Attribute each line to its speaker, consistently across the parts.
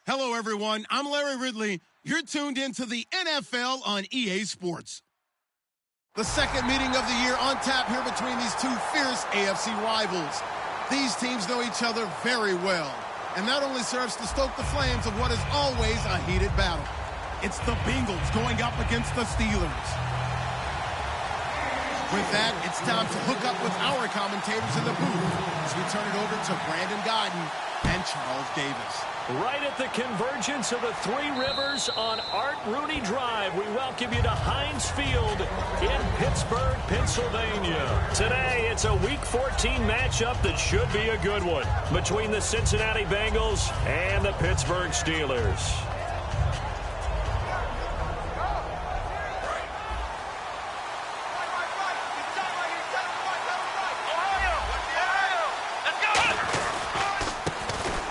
Speaker 1: Hello, everyone. I'm Larry Ridley. You're tuned into the NFL on EA Sports. The second meeting of the year on tap here between these two fierce AFC rivals. These teams know each other very well, and that only serves to stoke the flames of what is always a heated battle. It's the Bengals going up against the Steelers. With that, it's time to hook up with our commentators in the booth as we turn it over to Brandon Godden and Charles Davis.
Speaker 2: Right at the convergence of the Three Rivers on Art Rooney Drive, we welcome you to Heinz Field in Pittsburgh, Pennsylvania. Today, it's a Week 14 matchup that should be a good one between the Cincinnati Bengals and the Pittsburgh Steelers.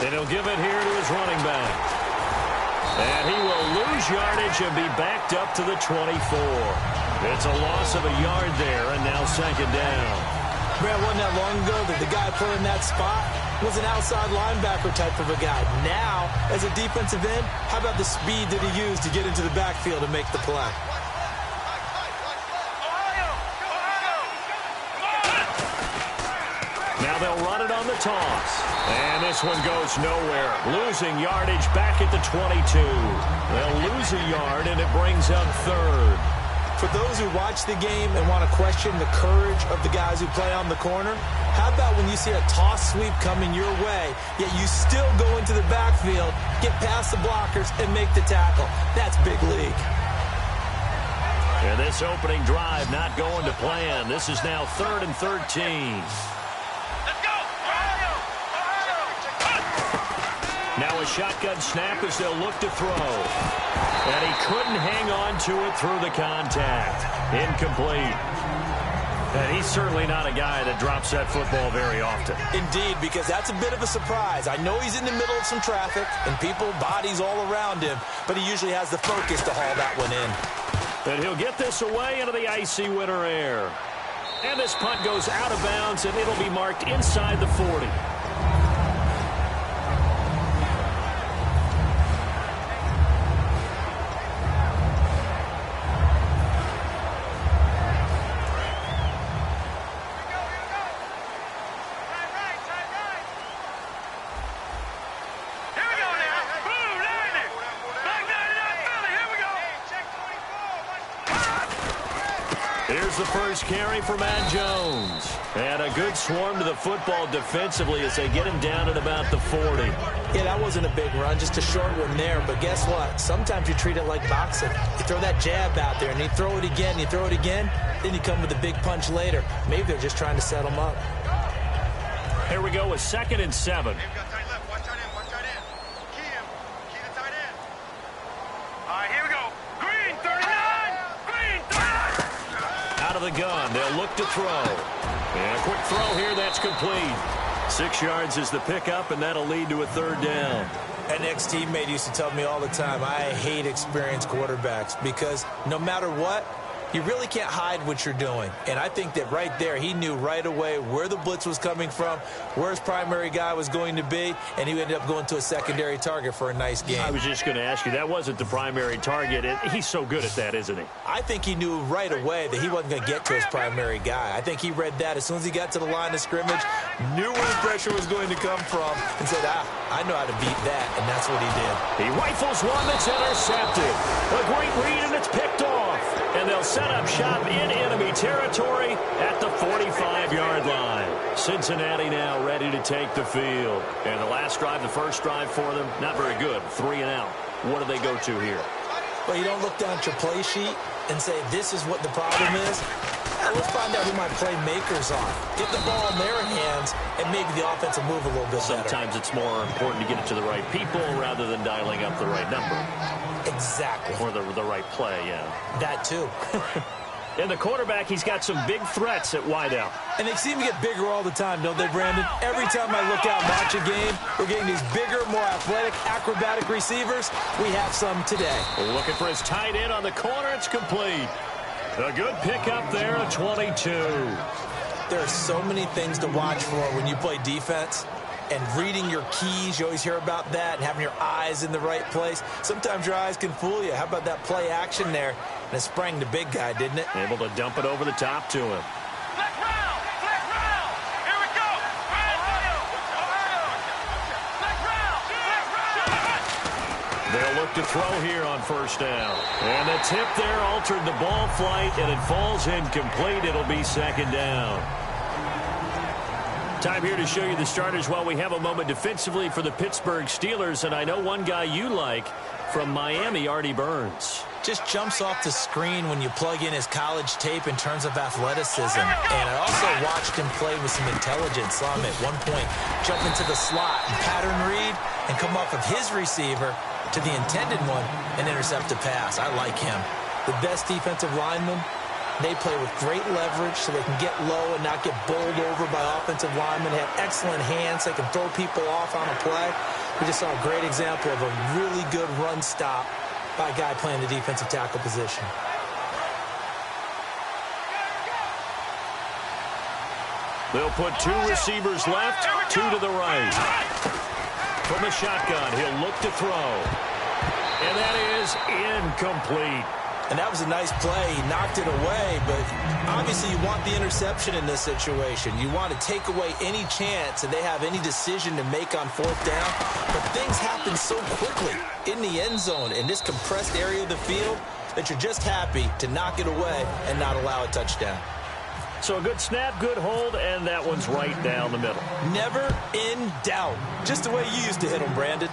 Speaker 2: And he'll give it here to his running back. And he will lose yardage and be backed up to the 24. It's a loss of a yard there, and now second down.
Speaker 3: Man, wasn't that long ago that the guy put in that spot was an outside linebacker type of a guy. Now, as a defensive end, how about the speed that he used to get into the backfield and make the play?
Speaker 2: Now they'll run it on the toss. And this one goes nowhere. Losing yardage back at the 22. They'll lose a yard, and it brings up third.
Speaker 3: For those who watch the game and want to question the courage of the guys who play on the corner, how about when you see a toss sweep coming your way, yet you still go into the backfield, get past the blockers, and make the tackle? That's big league.
Speaker 2: And this opening drive not going to plan. This is now 3rd and 13. Now a shotgun snap as they'll look to throw. And he couldn't hang on to it through the contact. Incomplete. And he's certainly not a guy that drops that football very often.
Speaker 3: Indeed, because that's a bit of a surprise. I know he's in the middle of some traffic and people, bodies all around him, but he usually has the focus to haul that one in.
Speaker 2: And he'll get this away into the icy winter air. And this punt goes out of bounds, and it'll be marked inside the 40. Here's the first carry for Matt Jones. And a good swarm to the football defensively as they get him down at about the 40.
Speaker 3: Yeah, that wasn't a big run, just a short one there. But guess what? Sometimes you treat it like boxing. You throw that jab out there, and you throw it again, then you come with a big punch later. Maybe they're just trying to set him up.
Speaker 2: Here we go with 2nd and 7. The gun. They'll look to throw. And a quick throw here. That's complete. 6 yards is the pickup, and that'll lead to a 3rd down.
Speaker 3: An ex-teammate used to tell me all the time, I hate experienced quarterbacks because no matter what, you really can't hide what you're doing. And I think that right there, he knew right away where the blitz was coming from, where his primary guy was going to be, and he ended up going to a secondary target for a nice game.
Speaker 2: I was just going to ask you, that wasn't the primary target. He's so good at that, isn't he?
Speaker 3: I think he knew right away that he wasn't going to get to his primary guy. I think he read that as soon as he got to the line of scrimmage, knew where the pressure was going to come from, and said, I know how to beat that, and that's what he did.
Speaker 2: He rifles one that's intercepted. A great read, and it's picked off. And they'll set up shop in enemy territory at the 45-yard line. Cincinnati now ready to take the field. And the last drive, the first drive for them, not very good. 3 and out. What do they go to here?
Speaker 3: Well, you don't look down at your play sheet and say, this is what the problem is. Let's find out who my playmakers are. Get the ball in their hands, and maybe the offense will move a little bit better.
Speaker 2: Sometimes it's more important to get it to the right people rather than dialing up the right number.
Speaker 3: Exactly.
Speaker 2: Or the right play, yeah.
Speaker 3: That too.
Speaker 2: And the quarterback, he's got some big threats at wideout.
Speaker 3: And they seem to get bigger all the time, don't they, Brandon? Every time I look out and watch a game, we're getting these bigger, more athletic, acrobatic receivers. We have some today.
Speaker 2: Looking for his tight end on the corner. It's complete. A good pickup there, a 22.
Speaker 3: There are so many things to watch for when you play defense. and reading your keys. You always hear about that, and having your eyes in the right place. Sometimes your eyes can fool you. How about that play action there? And it sprang the big guy, didn't it?
Speaker 2: Able to dump it over the top to him. They'll look to throw here on first down. And the tip there altered the ball flight, and it falls incomplete. It'll be second down. Time here to show you the starters while we have a moment defensively for the Pittsburgh Steelers. And I know one guy you like from Miami, Artie Burns.
Speaker 3: Just jumps off the screen when you plug in his college tape in terms of athleticism. And I also watched him play with some intelligence. Saw him at one point jump into the slot and pattern read and come off of his receiver to the intended one and intercept a pass. I like him. The best defensive linemen, they play with great leverage so they can get low and not get bowled over by offensive linemen. They have excellent hands. They can throw people off on a play. We just saw a great example of a really good run stop by a guy playing the defensive tackle position.
Speaker 2: They'll put two receivers left, two to the right. From the shotgun, he'll look to throw. And that is incomplete.
Speaker 3: And that was a nice play. He knocked it away, but obviously you want the interception in this situation. You want to take away any chance that they have any decision to make on fourth down. But things happen so quickly in the end zone in this compressed area of the field that you're just happy to knock it away and not allow a touchdown.
Speaker 2: So a good snap, good hold, and that one's right down the middle.
Speaker 3: Never in doubt. Just the way you used to hit them, Brandon.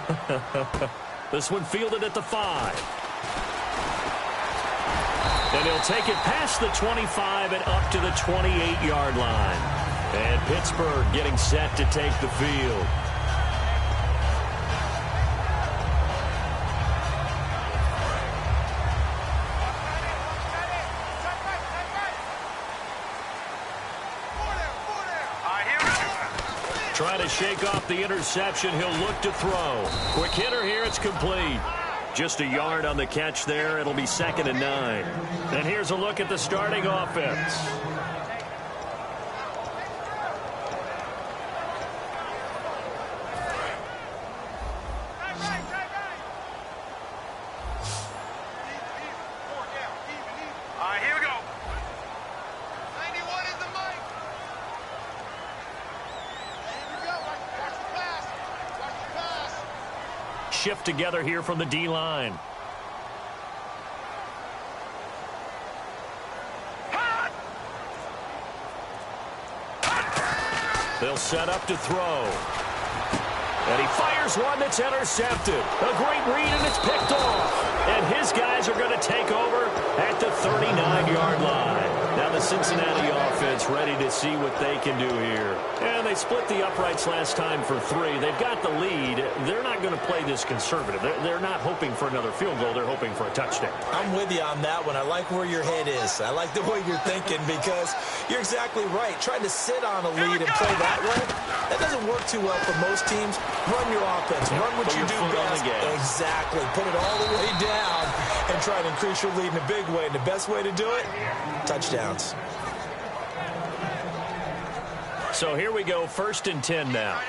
Speaker 2: This one fielded at the 5. And he'll take it past the 25 and up to the 28-yard line. And Pittsburgh getting set to take the field. Trying to shake off the interception. He'll look to throw. Quick hitter here. It's complete. Just a yard on the catch there. It'll be 2nd and 9. And here's a look at the starting offense.
Speaker 4: Here we go. 91 is the mic. Here we go. Watch the pass. Watch the pass.
Speaker 2: Shift together here from the D-line. They'll set up to throw. And he fires one that's intercepted. A great read, and it's picked off. And his guys are going to take over at the 39-yard line. Now the Cincinnati offense ready to see what they can do here. And they split the uprights last time for 3. They've got the lead. They're not going to play this conservative. They're not hoping for another field goal. They're hoping for a touchdown.
Speaker 3: I'm with you on that one. I like where your head is. I like the way you're thinking because you're exactly right. Trying to sit on a lead and play that way, that doesn't work too well for most teams. Run your offense. Run what you do best. Exactly. Put it all the way down and try to increase your lead in a big way. And the best way to do it, touchdowns.
Speaker 2: So here we go, 1st and 10 now.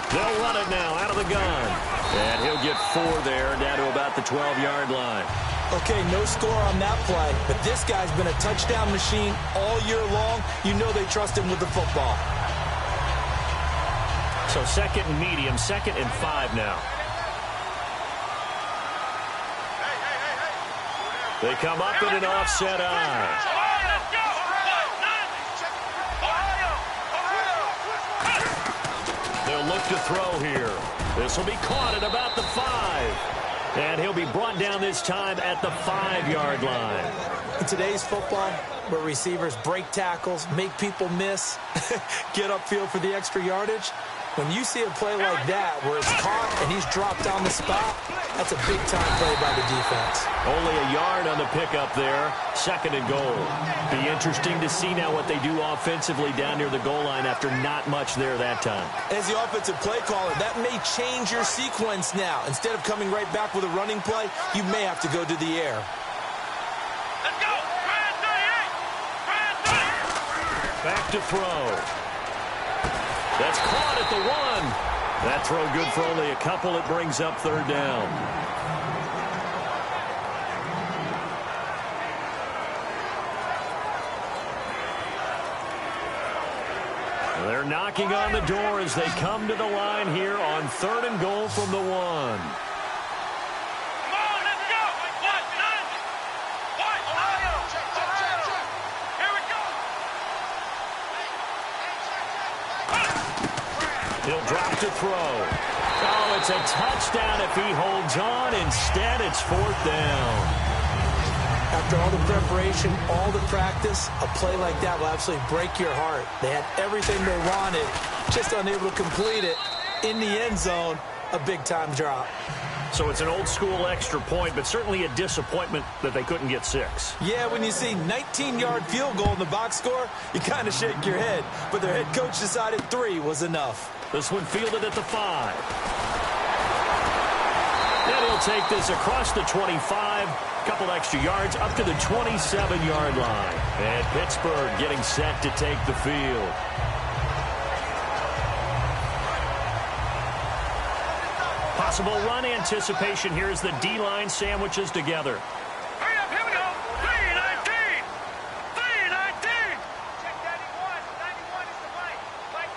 Speaker 2: They'll run it now out of the gun. And he'll get 4 there, down to about the 12-yard line.
Speaker 3: Okay, no score on that play, but this guy's been a touchdown machine all year long. You know they trust him with the football.
Speaker 2: So 2nd and medium, 2nd and 5 now. They come up in an offset eye. They'll look to throw here. This will be caught at about the 5. And he'll be brought down this time at the 5-yard line.
Speaker 3: In today's football, where receivers break tackles, make people miss, get upfield for the extra yardage, when you see a play like that where it's caught and he's dropped on the spot, that's a big-time play by the defense.
Speaker 2: Only a yard on the pickup there. 2nd and goal. Be interesting to see now what they do offensively down near the goal line after not much there that time.
Speaker 3: As the offensive play caller, that may change your sequence now. Instead of coming right back with a running play, you may have to go to the air.
Speaker 4: Let's go. Brand 38. Brand
Speaker 2: Back to throw. That's caught at the 1. That throw good for only a couple. It brings up third down. They're knocking on the door as they come to the line here on 3rd and goal from the 1.
Speaker 4: Come on, let's go. Ohio. Check. Here we go.
Speaker 2: He'll drop to throw. Oh, it's a touchdown if he holds on. Instead, it's 4th down.
Speaker 3: After all the preparation, all the practice, a play like that will absolutely break your heart. They had everything they wanted, just unable to complete it. In the end zone, a big-time drop.
Speaker 2: So it's an old-school extra point, but certainly a disappointment that they couldn't get 6.
Speaker 3: Yeah, when you see 19-yard field goal in the box score, you kind of shake your head. But their head coach decided 3 was enough.
Speaker 2: This one fielded at the 5. Then he'll take this across the 25. Couple extra yards up to the 27-yard line. And Pittsburgh getting set to take the field. Possible run anticipation here as the D-line sandwiches together.
Speaker 4: Hurry up, here we go. 3-19. 3-19. Check 91. 91 is the right. Right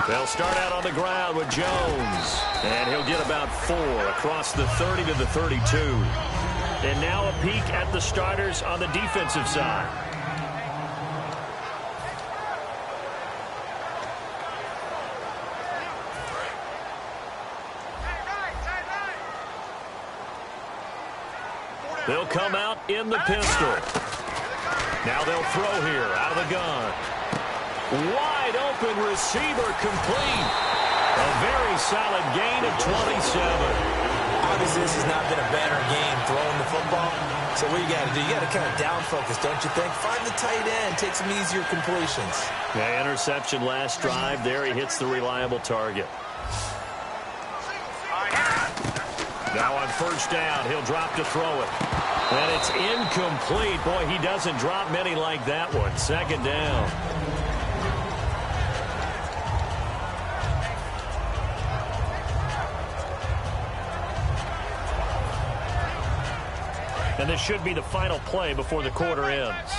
Speaker 4: 91.
Speaker 2: They'll start out on the ground with Jones. And he'll get about 4 across the 30 to the 32. And now a peek at the starters on the defensive side. They'll come out in the pistol. Now they'll throw here out of the gun. Wide open receiver complete. A very solid gain of 27.
Speaker 3: Obviously, this has not been a banner game throwing the football. So what you got to do, you got to kind of down focus, don't you think? Find the tight end, take some easier completions.
Speaker 2: Yeah, interception last drive. There he hits the reliable target. Now on 1st down, he'll drop to throw it. And it's incomplete. Boy, he doesn't drop many like that one. 2nd down. And this should be the final play before the quarter ends.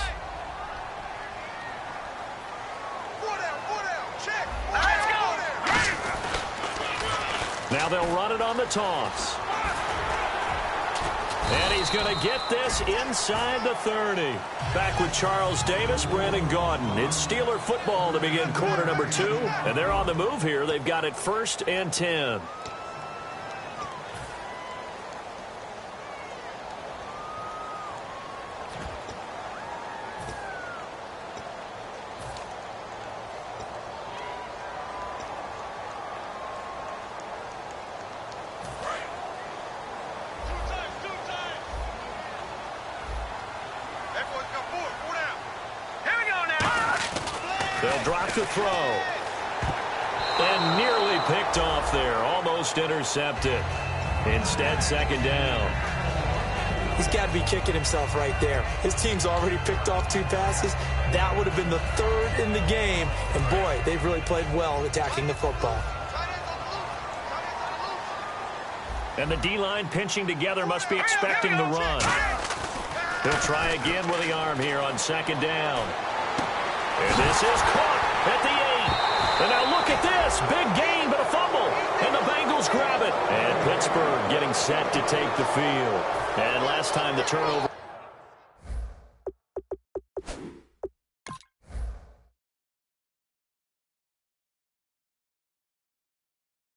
Speaker 2: Now they'll run it on the toss. And he's going to get this inside the 30. Back with Charles Davis, Brandon Gaudin. It's Steeler football to begin quarter number 2. And they're on the move here. They've got it 1st and 10. They'll drop to throw. And nearly picked off there. Almost intercepted. Instead, 2nd down.
Speaker 3: He's got to be kicking himself right there. His team's already picked off 2 passes. That would have been the 3rd in the game. And, boy, they've really played well attacking the football.
Speaker 2: And the D-line pinching together must be expecting the run. He'll try again with the arm here on 2nd down. And this is caught at the 8. And now look at this. Big gain, but a fumble. And the Bengals grab it. And Pittsburgh getting set to take the field. And last time the turnover.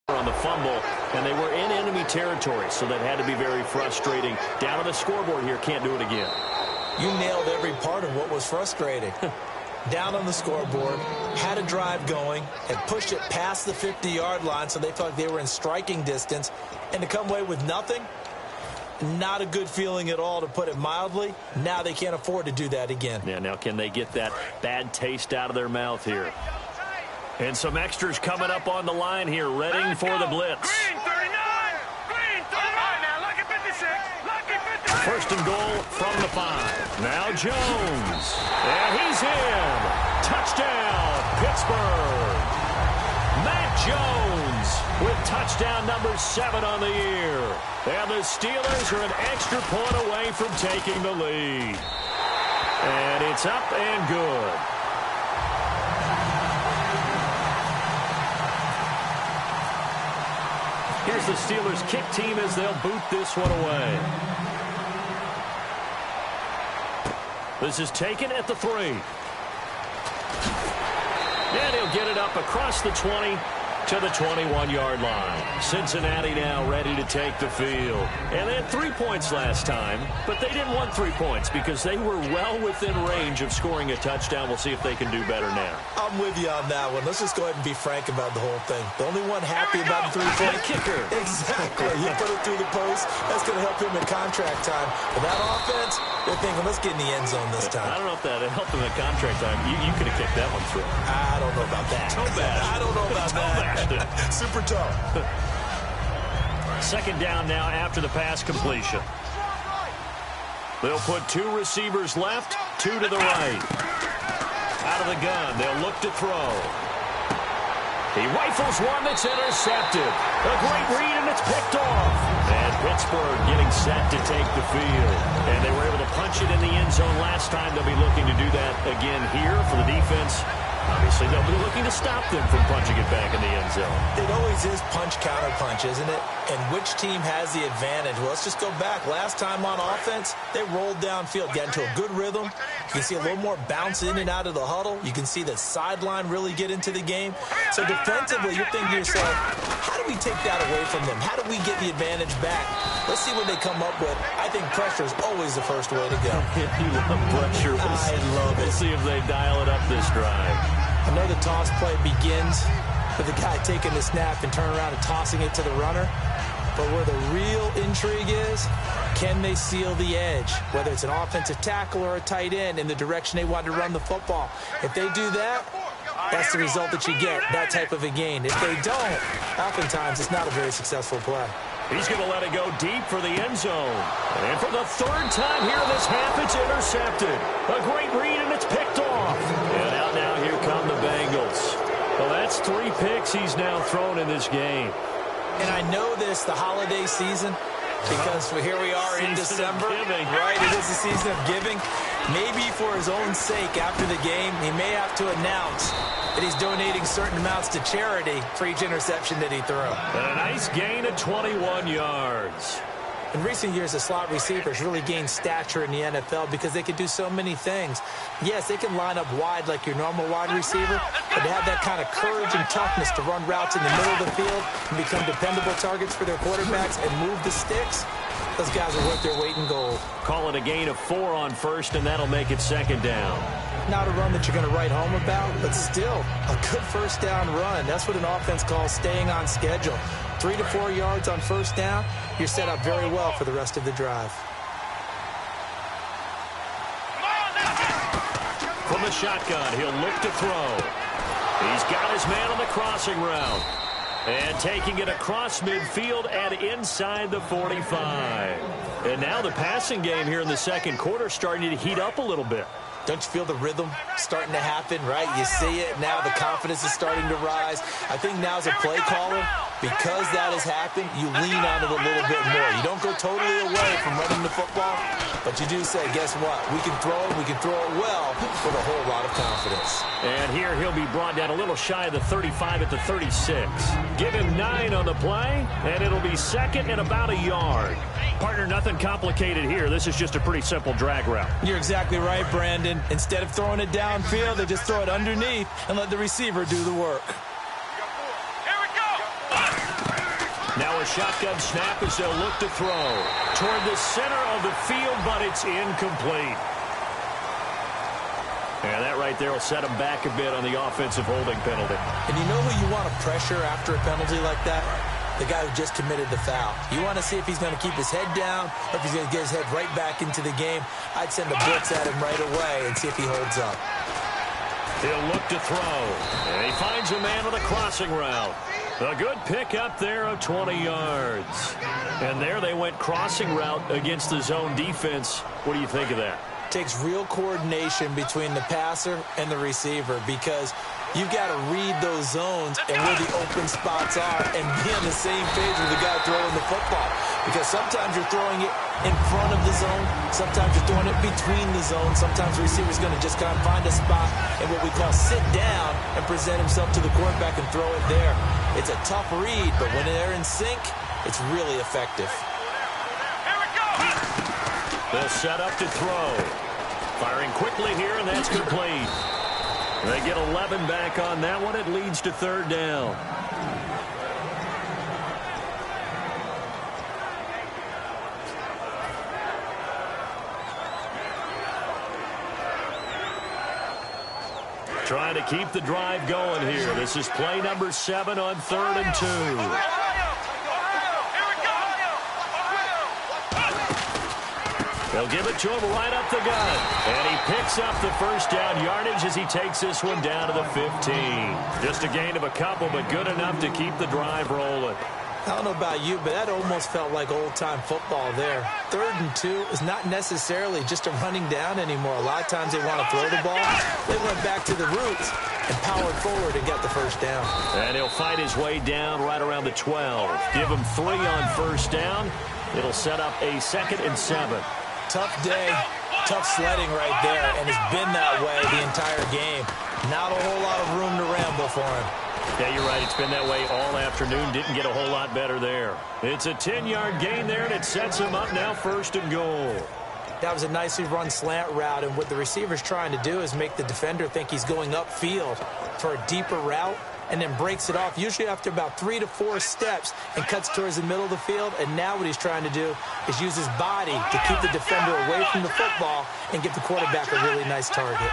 Speaker 2: On the fumble, and they were in enemy territory, so that had to be very frustrating. Down on the scoreboard here, can't do it again.
Speaker 3: You nailed every part of what was frustrating. Down on the scoreboard, had a drive going, and pushed it past the 50-yard line, so they felt they were in striking distance, and to come away with nothing, not a good feeling at all, to put it mildly. Now they can't afford to do that again.
Speaker 2: Yeah, now can they get that bad taste out of their mouth here? And some extras coming up on the line here, readying for the blitz.
Speaker 4: Green 39! Green 39! Now lucky 56! Lucky 56!
Speaker 2: First and goal from the 5. Now Jones. And he's in. Touchdown, Pittsburgh. Matt Jones with touchdown number 7 on the year. And the Steelers are an extra point away from taking the lead. And it's up and good. Here's the Steelers kick team as they'll boot this one away. This is taken at the 3. And he'll get it up across the 20 to the 21-yard line. Cincinnati now ready to take the field. And they had 3 points last time, but they didn't want 3 points because they were well within range of scoring a touchdown. We'll see if they can do better now.
Speaker 3: I'm with you on that one. Let's just go ahead and be frank about the whole thing. The only one happy about the 3-point
Speaker 2: kicker.
Speaker 3: Exactly. You put it through the post. That's going to help him in contract time. But that offense, they're thinking, let's get in the end zone this time.
Speaker 2: I don't know if that helped him in contract time. You could have kicked that one through.
Speaker 3: I don't know about that.
Speaker 2: Toe bash.
Speaker 3: I don't know about that. Super tough.
Speaker 2: Second down now after the pass completion. They'll put 2 receivers left, 2 to the right. Out of the gun, they'll look to throw. He rifles one that's intercepted. A great read, and it's picked off. And Pittsburgh getting set to take the field. And they were able to punch it in the end zone last time. They'll be looking to do that again here for the defense. Obviously, they'll be looking to stop them from punching it back in the end zone.
Speaker 3: It always is punch-counter-punch, isn't it? And which team has the advantage? Well, let's just go back. Last time on offense, they rolled downfield, got into a good rhythm. You can see a little more bounce in and out of the huddle. You can see the sideline really get into the game. So defensively, you're thinking to yourself, how do we take that away from them? How do we get the advantage back? Let's see what they come up with. I think pressure is always the first way to go.
Speaker 2: You love pressure.
Speaker 3: I love it.
Speaker 2: We'll see if they dial it up this drive.
Speaker 3: I know the toss play begins with the guy taking the snap and turning around and tossing it to the runner. But where the real intrigue is, can they seal the edge? Whether it's an offensive tackle or a tight end in the direction they want to run the football. If they do that, that's the result that you get, that type of a gain. If they don't, oftentimes it's not a very successful play.
Speaker 2: He's going to let it go deep for the end zone. And for the 3rd time here in this half, it's intercepted. A great read, and it's picked off. And out now, here come the Bengals. Well, that's 3 picks he's now thrown in this game.
Speaker 3: And I know this, the holiday season, because here we are in December. Right, it is the season of giving. Maybe for his own sake, after the game, he may have to announce that he's donating certain amounts to charity for each interception that he threw.
Speaker 2: And a nice gain of 21 yards.
Speaker 3: In recent years, the slot receivers really gained stature in the NFL because they can do so many things. Yes, they can line up wide like your normal wide receiver, but they have that kind of courage and toughness to run routes in the middle of the field and become dependable targets for their quarterbacks and move the sticks. Those guys are worth their weight in gold.
Speaker 2: Call it a gain of 4 on first, and that'll make it 2nd down.
Speaker 3: Not a run that you're going to write home about, but still a good first down run. That's what an offense calls staying on schedule. 3 to 4 yards on first down, you're set up very well for the rest of the drive.
Speaker 2: From the shotgun, he'll look to throw. He's got his man on the crossing route. And taking it across midfield and inside the 45. And now the passing game here in the second quarter starting to heat up a little bit.
Speaker 3: Don't you feel the rhythm starting to happen, right? You see it now. The confidence is starting to rise. I think now as a play caller, because that has happened, you lean on it a little bit more. You don't go totally away from running the football, but you do say, guess what? We can throw it. We can throw it well with a whole lot of confidence.
Speaker 2: And here he'll be brought down a little shy of the 35 at the 36. Give him 9 on the play, and it'll be 2nd and about a yard. Partner, nothing complicated here. This is just a pretty simple drag route.
Speaker 3: You're exactly right, Brandon. Instead of throwing it downfield, they just throw it underneath and let the receiver do the work.
Speaker 4: Here we go.
Speaker 2: Now a shotgun snap as they'll look to throw toward the center of the field, but it's incomplete. And that right there will set him back a bit on the offensive holding penalty.
Speaker 3: And you know who you want to pressure after a penalty like that? The guy who just committed the foul. You want to see if he's going to keep his head down or if he's going to get his head right back into the game. I'd send the blitz at him right away and see if he holds up.
Speaker 2: He'll look to throw. And he finds a man on the crossing route. A good pick up there of 20 yards. And there they went crossing route against the zone defense. What do you think of that?
Speaker 3: Takes real coordination between the passer and the receiver because you've got to read those zones and where the open spots are and be on the same page with the guy throwing the football. Because sometimes you're throwing it in front of the zone. Sometimes you're throwing it between the zones. Sometimes the receiver's going to just kind of find a spot and what we call sit down and present himself to the quarterback and throw it there. It's a tough read, but when they're in sync, it's really effective.
Speaker 2: They'll set up to throw. Firing quickly here, and that's complete. They get 11 back on that one. It leads to third down. Trying to keep the drive going here. This is play number 7 on 3rd and 2. They'll give it to him right up the gut. And he picks up the first down yardage as he takes this one down to the 15. Just a gain of a couple, but good enough to keep the drive rolling.
Speaker 3: I don't know about you, but that almost felt like old-time football there. 3rd and 2 is not necessarily just a running down anymore. A lot of times they want to throw the ball. They went back to the roots and powered forward and got the first down.
Speaker 2: And he'll fight his way down right around the 12. Give him 3 on first down. It'll set up a 2nd and 7.
Speaker 3: Tough day, tough sledding right there, and it's been that way the entire game. Not a whole lot of room to ramble for him.
Speaker 2: Yeah, you're right. It's been that way all afternoon. Didn't get a whole lot better there. It's a 10-yard gain there, and it sets him up now 1st and goal.
Speaker 3: That was a nicely run slant route, and what the receiver's trying to do is make the defender think he's going upfield for a deeper route, and then breaks it off, usually after about 3 to 4 steps, and cuts towards the middle of the field. And now what he's trying to do is use his body to keep the defender away from the football and give the quarterback a really nice target.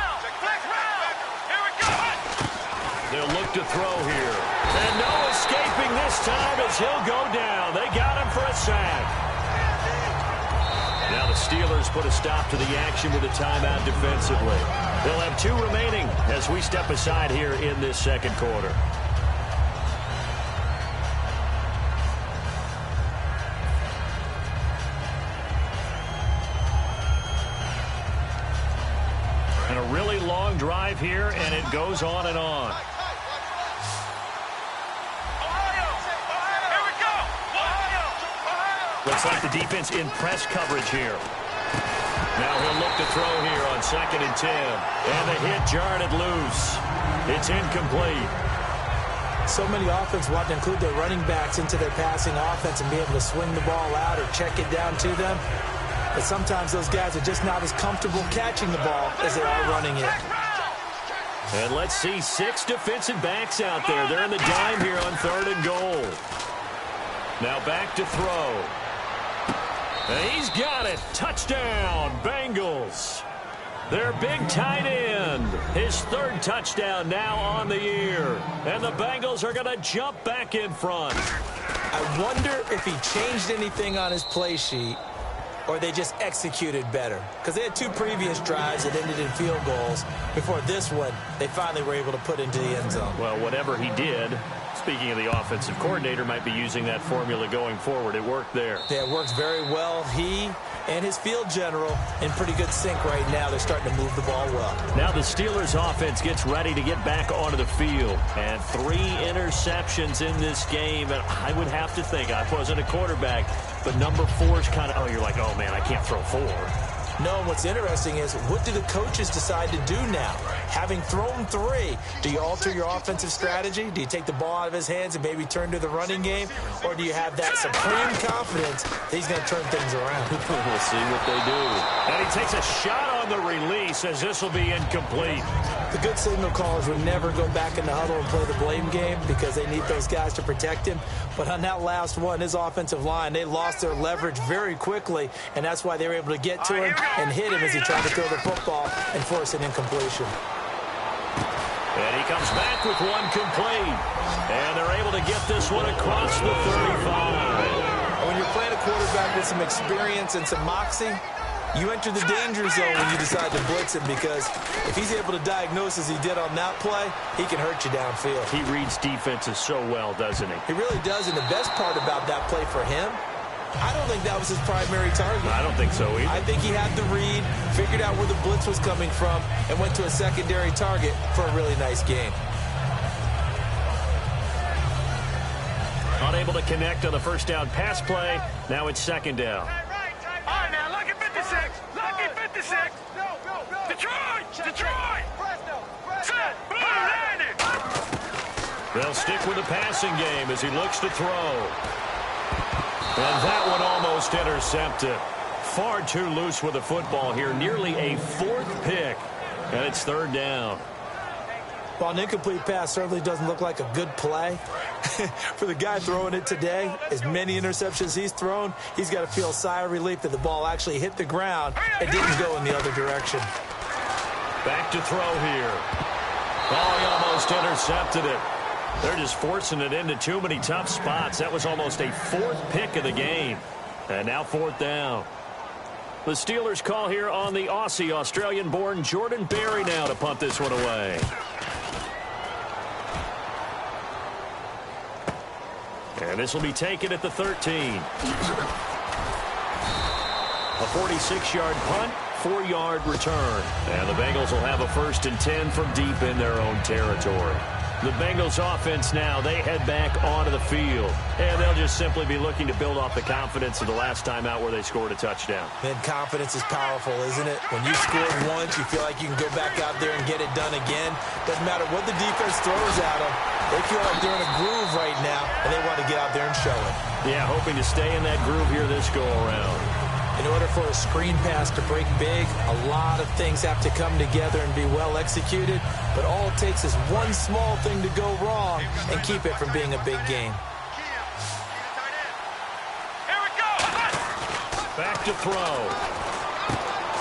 Speaker 2: They'll look to throw here. And no escaping this time as he'll go down. They got him for a sack. Now the Steelers put a stop to the action with a timeout defensively. They'll have 2 remaining as we step aside here in this second quarter. And a really long drive here, and it goes on and on. Looks like the defense in press coverage here. Now he'll look to throw here on 2nd and 10. And the hit jarred it loose. It's incomplete.
Speaker 3: So many offenses want to include their running backs into their passing offense and be able to swing the ball out or check it down to them. But sometimes those guys are just not as comfortable catching the ball as they are running it.
Speaker 2: And let's see 6 defensive backs out there. They're in the dime here on 3rd and goal. Now back to throw. And he's got it. Touchdown, Bengals. Their big tight end. His 3rd touchdown now on the year. And the Bengals are going to jump back in front.
Speaker 3: I wonder if he changed anything on his play sheet or they just executed better. Because they had 2 previous drives that ended in field goals. Before this one, they finally were able to put into the end zone.
Speaker 2: Well, whatever he did, speaking of the offensive coordinator, might be using that formula going forward. It worked there.
Speaker 3: Yeah, it works very well. He and his field general in pretty good sync right now. They're starting to move the ball well.
Speaker 2: Now the Steelers offense gets ready to get back onto the field. And 3 interceptions in this game. And I would have to think, I wasn't a quarterback, but number 4 is kind of, oh, you're like, oh, man, I can't throw 4.
Speaker 3: No, what's interesting is what do the coaches decide to do now? Having thrown 3, do you alter your offensive strategy? Do you take the ball out of his hands and maybe turn to the running game? Or do you have that supreme confidence that he's going to turn things around?
Speaker 2: We'll see what they do. And he takes a shot on the release as this will be incomplete.
Speaker 3: The good signal callers would never go back in the huddle and play the blame game because they need those guys to protect him. But on that last one, his offensive line, they lost their leverage very quickly, and that's why they were able to get to him and hit him as he tried to throw the football and force an incompletion.
Speaker 2: And he comes back with one complete. And they're able to get this one across the 35.
Speaker 3: When you're playing a quarterback with some experience and some moxie, You enter the danger zone when you decide to blitz him, because if he's able to diagnose as he did on that play, he can hurt you downfield.
Speaker 2: He reads defenses so well, doesn't he?
Speaker 3: He really does, and the best part about that play for him, I don't think that was his primary target.
Speaker 2: I don't think so either.
Speaker 3: I think he had the read, figured out where the blitz was coming from, and went to a secondary target for a really nice gain.
Speaker 2: Unable to connect on the first down pass play. Now it's second down.
Speaker 4: All right, now, lucky 56. Lucky 56. Detroit! Detroit! Set! Boom! Landed!
Speaker 2: They'll stick with the passing game as he looks to throw. And that one almost intercepted. Far too loose with the football here. Nearly a fourth pick. And it's third down.
Speaker 3: While an incomplete pass certainly doesn't look like a good play, for the guy throwing it today, as many interceptions he's thrown, he's got to feel a sigh of relief that the ball actually hit the ground and didn't go in the other direction.
Speaker 2: Back to throw here. Oh, he almost intercepted it. They're just forcing it into too many tough spots. That was almost a fourth pick of the game. And now fourth down. The Steelers call here on the Aussie, Australian-born Jordan Berry now to punt this one away. And this will be taken at the 13. A 46-yard punt, 4-yard return. And the Bengals will have a 1st and 10 from deep in their own territory. The Bengals offense now, they head back onto the field. And they'll just simply be looking to build off the confidence of the last time out where they scored a touchdown.
Speaker 3: Man, confidence is powerful, isn't it? When you scored once, you feel like you can go back out there and get it done again. Doesn't matter what the defense throws at them. They feel like they're in a groove right now, and they want to get out there and show it.
Speaker 2: Yeah, hoping to stay in that groove here this go-around.
Speaker 3: In order for a screen pass to break big, a lot of things have to come together and be well executed, but all it takes is one small thing to go wrong and keep it from being a big game.
Speaker 4: Here we go!
Speaker 2: Back to throw.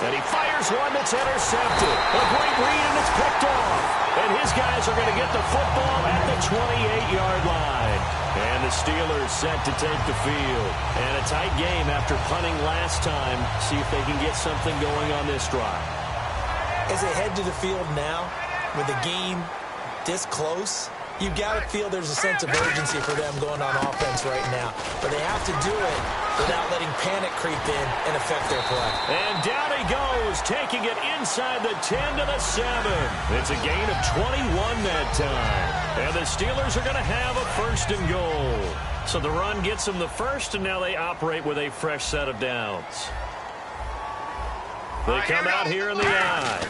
Speaker 2: And he fires one that's intercepted. A great read, and it's picked off. And his guys are going to get the football at the 28-yard line. And the Steelers set to take the field. And a tight game after punting last time. See if they can get something going on this drive.
Speaker 3: As they head to the field now, with the game this close, you've got to feel there's a sense of urgency for them going on offense right now. But they have to do it without letting panic creep in and affect their play.
Speaker 2: And down he goes, taking it inside the 10 to the 7. It's a gain of 21 that time. And the Steelers are going to have a 1st and goal. So the run gets them the first, and now they operate with a fresh set of downs. They come out here in the I.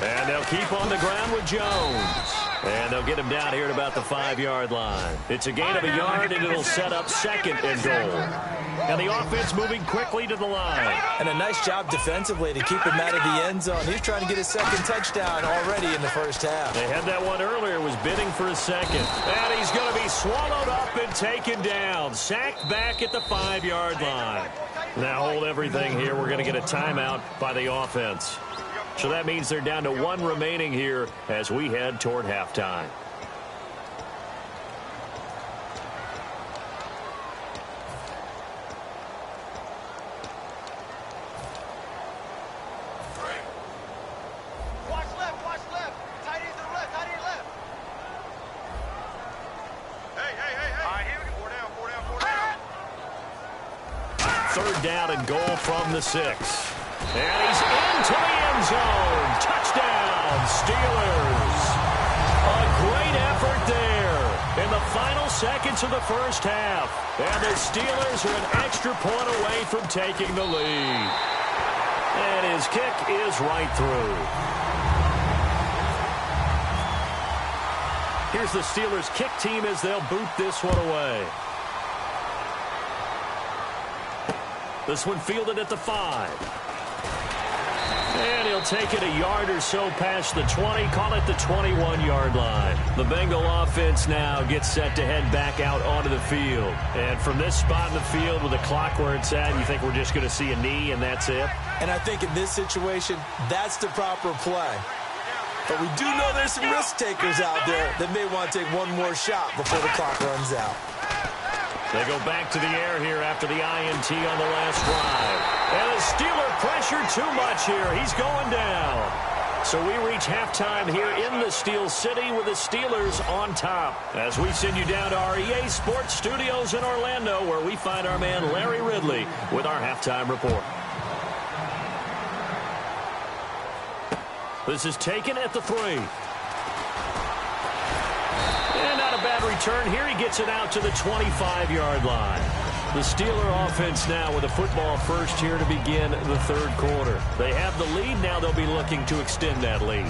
Speaker 2: And they'll keep on the ground with Jones. And they'll get him down here at about the 5-yard line. It's a gain of a yard, and it'll set up 2nd and goal. And the offense moving quickly to the line.
Speaker 3: And a nice job defensively to keep him out of the end zone. He's trying to get his 2nd touchdown already in the first half.
Speaker 2: They had that one earlier, was bidding for a 2nd. And he's going to be swallowed up and taken down. Sacked back at the 5-yard line. Now hold everything here. We're going to get a timeout by the offense. So that means they're down to 1 remaining here as we head toward halftime.
Speaker 4: Watch left. Tight end to the left, tight end left. Hey. All right, here we go. 4 down.
Speaker 2: 3rd down and goal from the 6. And he's into the end zone. Touchdown, Steelers. A great effort there in the final seconds of the first half. And the Steelers are an extra point away from taking the lead. And his kick is right through. Here's the Steelers kick team as they'll boot this one away. This one fielded at the 5. And he'll take it a yard or so past the 20, call it the 21-yard line. The Bengal offense now gets set to head back out onto the field. And from this spot in the field with the clock where it's at, you think we're just going to see a knee and that's it?
Speaker 3: And I think in this situation, that's the proper play. But we do know there's some risk takers out there that may want to take one more shot before the clock runs out.
Speaker 2: They go back to the air here after the INT on the last drive. And the Steeler pressure too much here. He's going down. So we reach halftime here in the Steel City with the Steelers on top. As we send you down to our EA Sports Studios in Orlando, where we find our man Larry Ridley with our halftime report. This is taken at the 3. And not a bad return here. He gets it out to the 25-yard line. The Steeler offense now with a football first here to begin the third quarter. They have the lead. Now they'll be looking to extend that lead.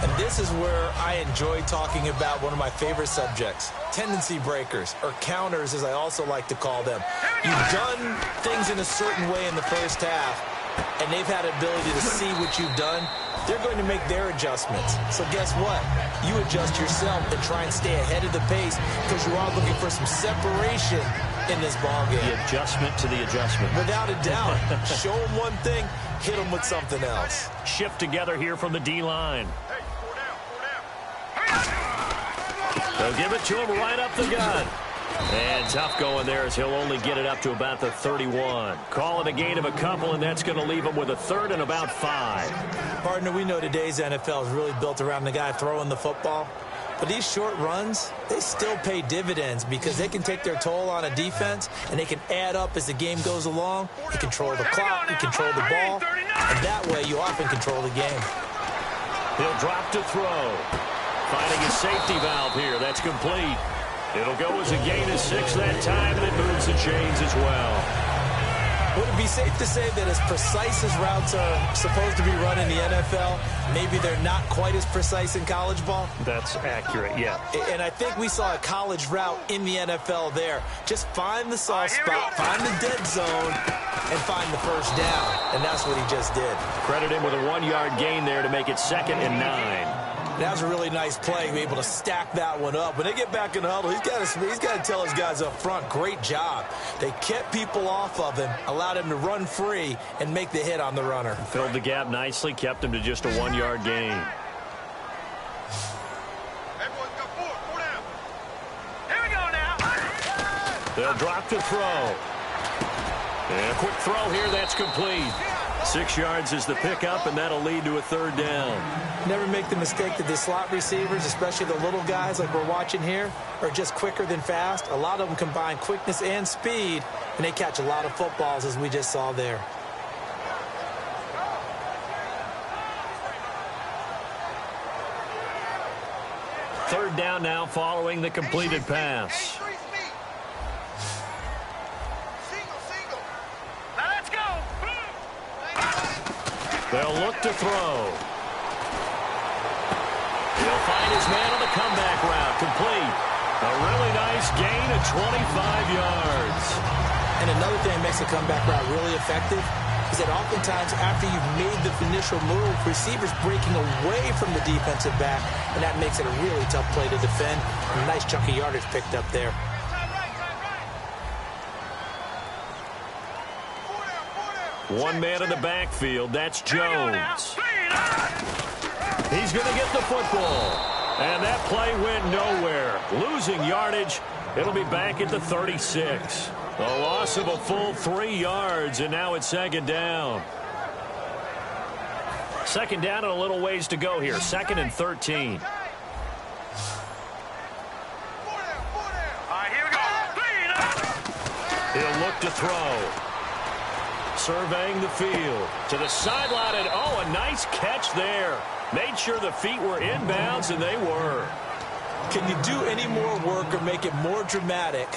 Speaker 3: And this is where I enjoy talking about one of my favorite subjects, tendency breakers, or counters as I also like to call them. You've done things in a certain way in the first half, and they've had the ability to see what you've done. They're going to make their adjustments. So guess what? You adjust yourself and try and stay ahead of the pace because you are looking for some separation in this ballgame.
Speaker 2: The adjustment to the adjustment.
Speaker 3: Without a doubt. Show them one thing, hit them with something else.
Speaker 2: Shift together here from the D-line. They'll give it to him right up the gut. And tough going there as he'll only get it up to about the 31. Call it a gain of a couple, and that's going to leave him with a third and about 5.
Speaker 3: Partner, we know today's NFL is really built around the guy throwing the football. But these short runs, they still pay dividends because they can take their toll on a defense, and they can add up as the game goes along. You control the clock, you control the ball, and that way you often control the game.
Speaker 2: He'll drop to throw. Finding a safety valve here. That's complete. It'll go as a gain of 6 that time, and it moves the chains as well.
Speaker 3: Would it be safe to say that as precise as routes are supposed to be run in the NFL, maybe they're not quite as precise in college ball?
Speaker 2: That's accurate, yeah.
Speaker 3: And I think we saw a college route in the NFL there. Just find the soft spot, find the dead zone, and find the first down. And that's what he just did.
Speaker 2: Credit him with a 1-yard gain there to make it 2nd and 9.
Speaker 3: That was a really nice play, be able to stack that one up. When they get back in the huddle, he's got to tell his guys up front, great job. They kept people off of him, allowed him to run free, and make the hit on the runner.
Speaker 2: Filled the gap nicely, kept him to just a 1-yard gain.
Speaker 4: Here we go now.
Speaker 2: They'll drop to throw. And a quick throw here, that's complete. 6 yards is the pickup, and that'll lead to a third down.
Speaker 3: Never make the mistake that the slot receivers, especially the little guys like we're watching here, are just quicker than fast. A lot of them combine quickness and speed, and they catch a lot of footballs, as we just saw there.
Speaker 2: Third down now following the completed pass. They'll look to throw. He'll find his man on the comeback route. Complete. A really nice gain of 25 yards.
Speaker 3: And another thing that makes the comeback route really effective is that oftentimes after you've made the initial move, receivers breaking away from the defensive back, and that makes it a really tough play to defend. A nice chunk of yardage picked up there.
Speaker 2: One man in the backfield. That's Jones. He's going to get the football. And that play went nowhere. Losing yardage. It'll be back at the 36. A loss of a full 3 yards, and now it's 2nd down. 2nd down and a little ways to go here. 2nd and 13. He'll look to throw. Surveying the field. To the sideline, and oh, a nice catch there. Made sure the feet were inbounds, and they were.
Speaker 3: Can you do any more work or make it more dramatic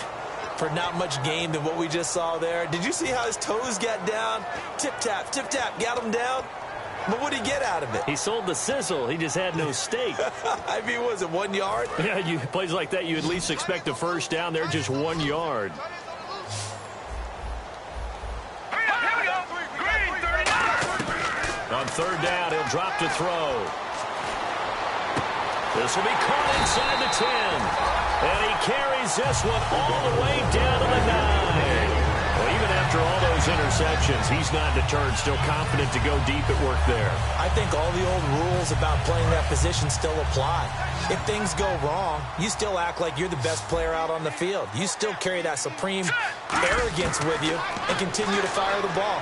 Speaker 3: for not much gain than what we just saw there? Did you see how his toes got down? Tip-tap, got him down. But what did he get out of it?
Speaker 2: He sold the sizzle. He just had no steak.
Speaker 3: I mean, was it 1 yard?
Speaker 2: Yeah, plays like that, you at least expect a first down there, just 1 yard. On third down, he'll drop to throw. This will be caught inside the 10. And he carries this one all the way down to the 9. Well, even after After all those interceptions, he's not deterred, still confident to go deep at work there.
Speaker 3: I think all the old rules about playing that position still apply. If things go wrong, you still act like you're the best player out on the field. You still carry that supreme arrogance with you and continue to fire the ball.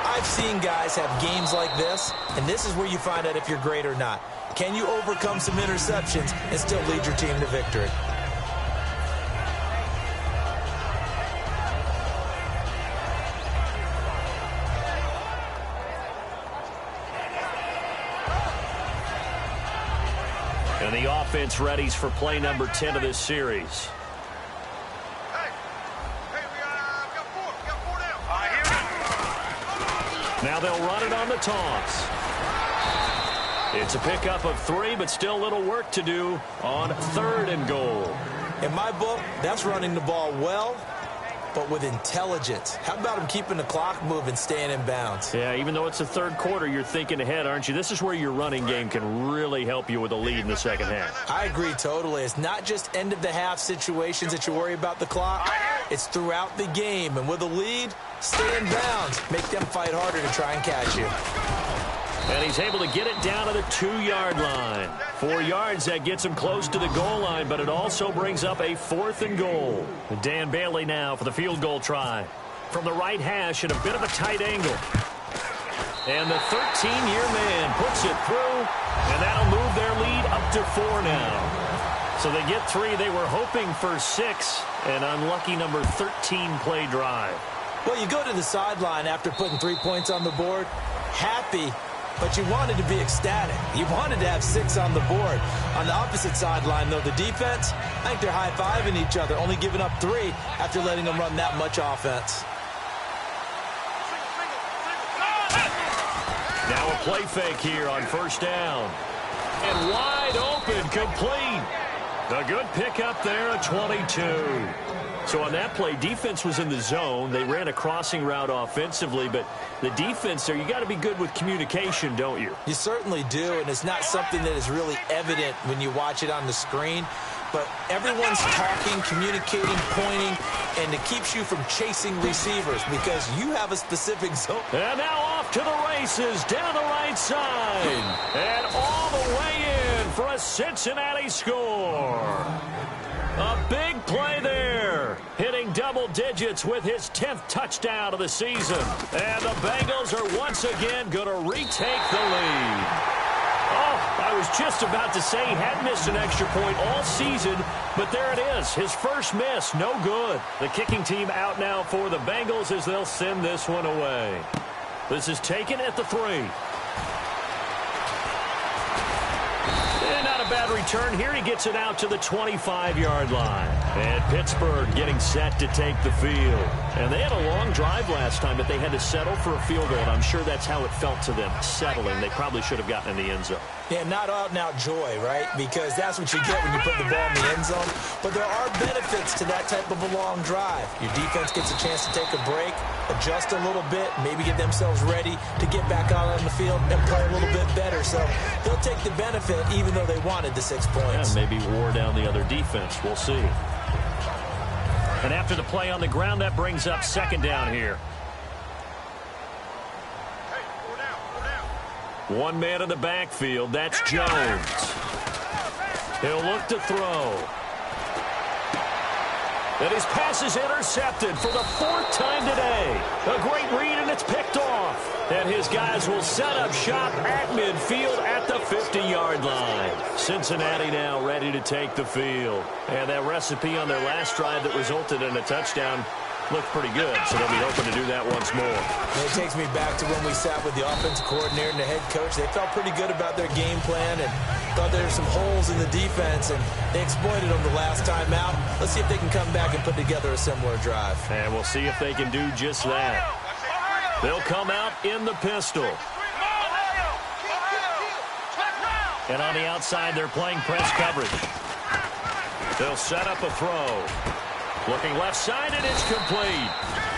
Speaker 3: I've seen guys have games like this, and this is where you find out if you're great or not. Can you overcome some interceptions and still lead your team to victory?
Speaker 2: And the offense readies for play number 10 of this series. Now they'll run it on the toss. It's a pickup of 3, but still a little work to do on 3rd and goal.
Speaker 3: In my book, that's running the ball well, but with intelligence. How about him keeping the clock moving, staying in bounds?
Speaker 2: Yeah, even though it's the 3rd quarter, you're thinking ahead, aren't you? This is where your running game can really help you with a lead in the second half.
Speaker 3: I agree totally. It's not just end-of-the-half situations that you worry about the clock. It's throughout the game. And with a lead, stay in bounds. Make them fight harder to try and catch you.
Speaker 2: And he's able to get it down to the 2-yard line. 4 yards, that gets him close to the goal line, but it also brings up a 4th and goal. Dan Bailey now for the field goal try. From the right hash at a bit of a tight angle. And the 13-year man puts it through, and that'll move their lead up to 4 now. So they get 3. They were hoping for 6, an unlucky number 13 play drive.
Speaker 3: Well, you go to the sideline after putting 3 points on the board, happy, but you wanted to be ecstatic. You wanted to have 6 on the board. On the opposite sideline, though, the defense, I think they're high-fiving each other, only giving up 3 after letting them run that much offense.
Speaker 2: Now a play fake here on 1st down. And wide open, complete. A good pickup there at 22. So on that play, defense was in the zone. They ran a crossing route offensively, but the defense there, you got to be good with communication, don't you?
Speaker 3: You certainly do, and it's not something that is really evident when you watch it on the screen. But everyone's talking, communicating, pointing, and it keeps you from chasing receivers because you have a specific zone.
Speaker 2: And now off to the races down the right side. And all the way in for a Cincinnati score. A big play there, hitting double digits with his 10th touchdown of the season. And the Bengals are once again going to retake the lead. Oh, I was just about to say he hadn't missed an extra point all season, but there it is, his first miss, no good. The kicking team out now for the Bengals as they'll send this one away. This is taken at the 3. Not a bad return here. He gets it out to the 25-yard line. And Pittsburgh getting set to take the field. And they had a long drive last time, but they had to settle for a field goal. And I'm sure that's how it felt to them, settling. They probably should have gotten in the end zone.
Speaker 3: Yeah, not out-and-out joy, right? Because that's what you get when you put the ball in the end zone. But there are benefits to that type of a long drive. Your defense gets a chance to take a break, adjust a little bit, maybe get themselves ready to get back out on the field and play a little bit better. So they'll take the benefit even though they wanted the 6 points.
Speaker 2: Yeah, maybe wore down the other defense. We'll see. And after the play on the ground, that brings up 2nd down here. 1 man in the backfield. That's Jones. He'll look to throw. And his pass is intercepted for the 4th time today. A great read, and it's picked off. And his guys will set up shop at midfield at the 50-yard line. Cincinnati now ready to take the field. And that recipe on their last drive that resulted in a touchdown looked pretty good, so they'll be hoping to do that once more.
Speaker 3: And it takes me back to when we sat with the offensive coordinator and the head coach. They felt pretty good about their game plan and thought there were some holes in the defense, and they exploited them the last time out. Let's see if they can come back and put together a similar drive.
Speaker 2: And we'll see if they can do just that. They'll come out in the pistol. And on the outside, they're playing press coverage. They'll set up a throw. Looking left side, and it's complete.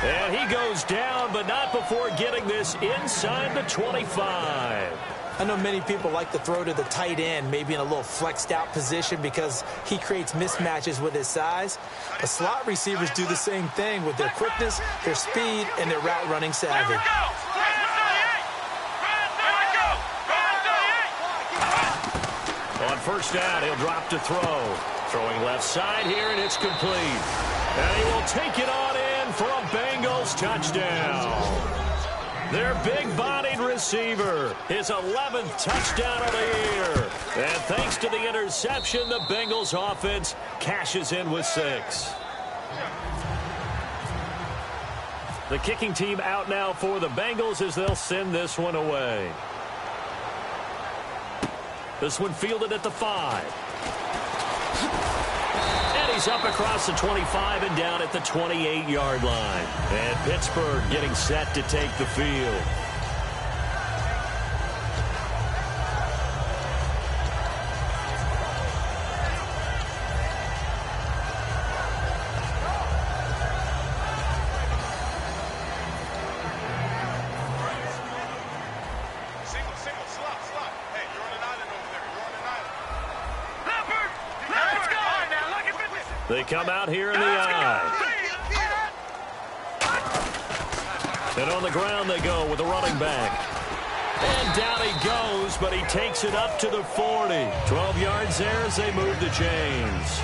Speaker 2: And he goes down, but not before getting this inside the 25.
Speaker 3: I know many people like to throw to the tight end, maybe in a little flexed out position because he creates mismatches with his size. But slot receivers do the same thing with their quickness, their speed, and their route running savvy.
Speaker 2: On first down, he'll drop to throw. Throwing left side here, and it's complete. And he will take it on in for a Bengals touchdown. Their big-bodied receiver, his 11th touchdown of the year. And thanks to the interception, the Bengals offense cashes in with 6. The kicking team out now for the Bengals as they'll send this one away. This one fielded at the 5. And he's up across the 25 and down at the 28-yard line. And Pittsburgh getting set to take the field. They come out here in the eye. And on the ground they go with the running back. And down he goes, but he takes it up to the 40. 12 yards there as they move the chains.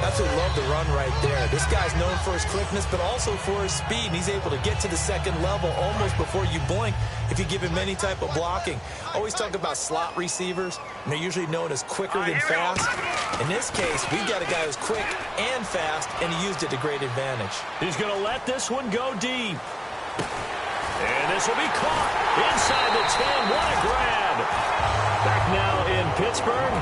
Speaker 3: Absolutely love the run right there. This guy's known for his quickness, but also for his speed. And he's able to get to the second level almost before you blink if you give him any type of blocking. Always talk about slot receivers, and they're usually known as quicker than fast. In this case, we've got a guy who's quick and fast, and he used it to great advantage.
Speaker 2: He's going to let this one go deep. And this will be caught inside the 10. What a grab. Back now in Pittsburgh.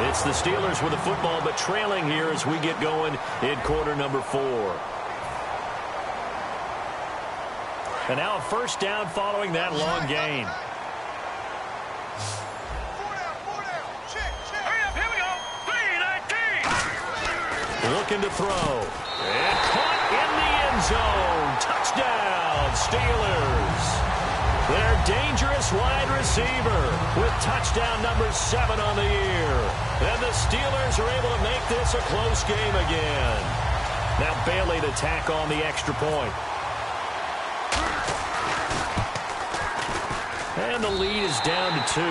Speaker 2: It's the Steelers with the football, but trailing here as we get going in quarter number 4. And now a first down following that long gain. Looking to throw. And caught in the end zone. Touchdown, Steelers. Their dangerous wide receiver with touchdown number 7 on the year. And the Steelers are able to make this a close game again. Now Bailey to tack on the extra point. And the lead is down to 2.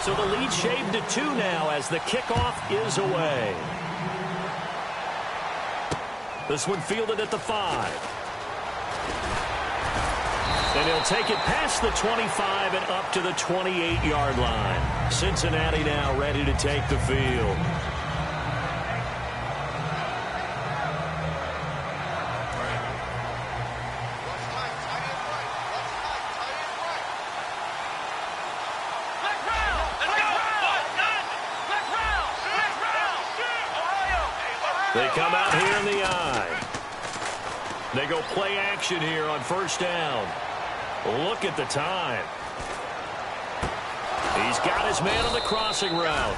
Speaker 2: So the lead shaved to 2 now as the kickoff is away. This one fielded at the 5. And he'll take it past the 25 and up to the 28-yard line. Cincinnati now ready to take the field. They come out here in the eye. They go play action here on first down. Look at the time. He's got his man on the crossing route.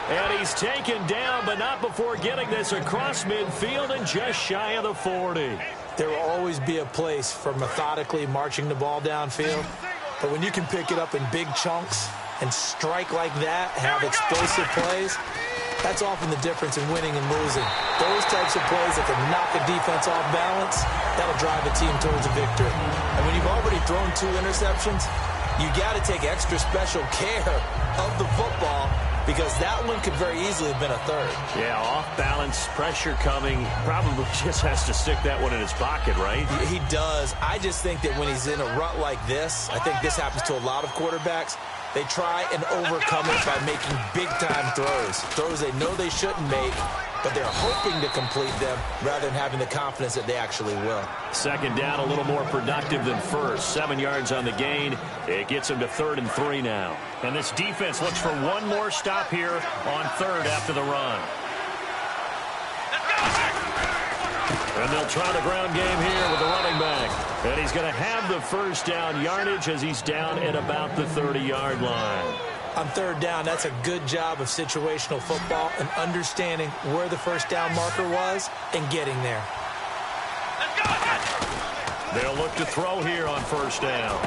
Speaker 2: And he's taken down, but not before getting this across midfield and just shy of the 40.
Speaker 3: There will always be a place for methodically marching the ball downfield. But when you can pick it up in big chunks and strike like that, have explosive plays, that's often the difference in winning and losing. Those types of plays that can knock a defense off balance, that'll drive a team towards a victory. And when you've already thrown 2 interceptions, you got to take extra special care of the football because that one could very easily have been a 3rd.
Speaker 2: Yeah, off balance, pressure coming. Probably just has to stick that one in his pocket, right?
Speaker 3: He does. I just think that when he's in a rut like this, I think this happens to a lot of quarterbacks, they try and overcome it by making big-time throws. Throws they know they shouldn't make, but they're hoping to complete them rather than having the confidence that they actually will.
Speaker 2: Second down, a little more productive than first. 7 yards on the gain. It gets them to 3rd and 3 now. And this defense looks for one more stop here on 3rd after the run. And they'll try the ground game here with the running back. And he's going to have the first down yardage as he's down at about the 30-yard line.
Speaker 3: On 3rd down, that's a good job of situational football and understanding where the first down marker was and getting there.
Speaker 4: Let's go!
Speaker 2: They'll look to throw here on first down.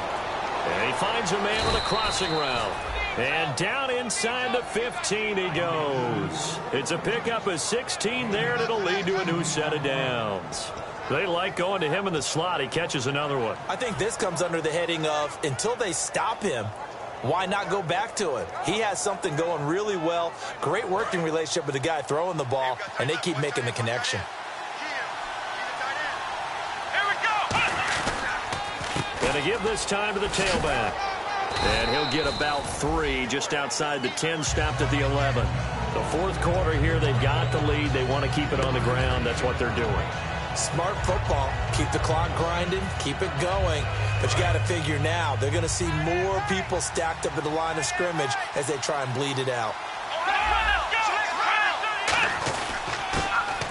Speaker 2: And he finds a man with a crossing route. And down inside the 15 he goes. It's a pickup of 16 there, and it'll lead to a new set of downs. They like going to him in the slot. He catches another one.
Speaker 3: I think this comes under the heading of, until they stop him, why not go back to it? He has something going really well. Great working relationship with the guy throwing the ball, and they keep making the connection.
Speaker 2: Going to give this time to the tailback. And he'll get about 3 just outside the 10, stopped at the 11. The fourth quarter here, they've got the lead. They want to keep it on the ground. That's what they're doing.
Speaker 3: Smart football. Keep the clock grinding. Keep it going. But you got to figure now, they're going to see more people stacked up at the line of scrimmage as they try and bleed it out.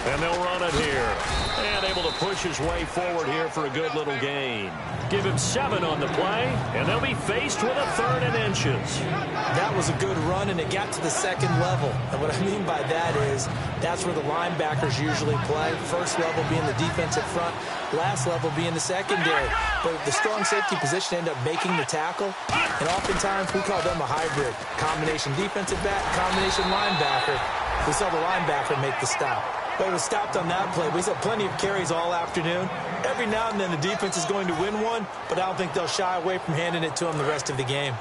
Speaker 2: And they'll run it here. And able to push his way forward here for a good little gain. Give him 7 on the play, and they'll be faced with a 3rd and inches.
Speaker 3: That was a good run, and it got to the second level. And what I mean by that is that's where the linebackers usually play. First level being the defensive front, last level being the secondary. But the strong safety position ended up making the tackle, and oftentimes we call them a hybrid. Combination defensive back, combination linebacker. We saw the linebacker make the stop. But it was stopped on that play. We saw plenty of carries all afternoon. Every now and then the defense is going to win one, but I don't think they'll shy away from handing it to them the rest of the game.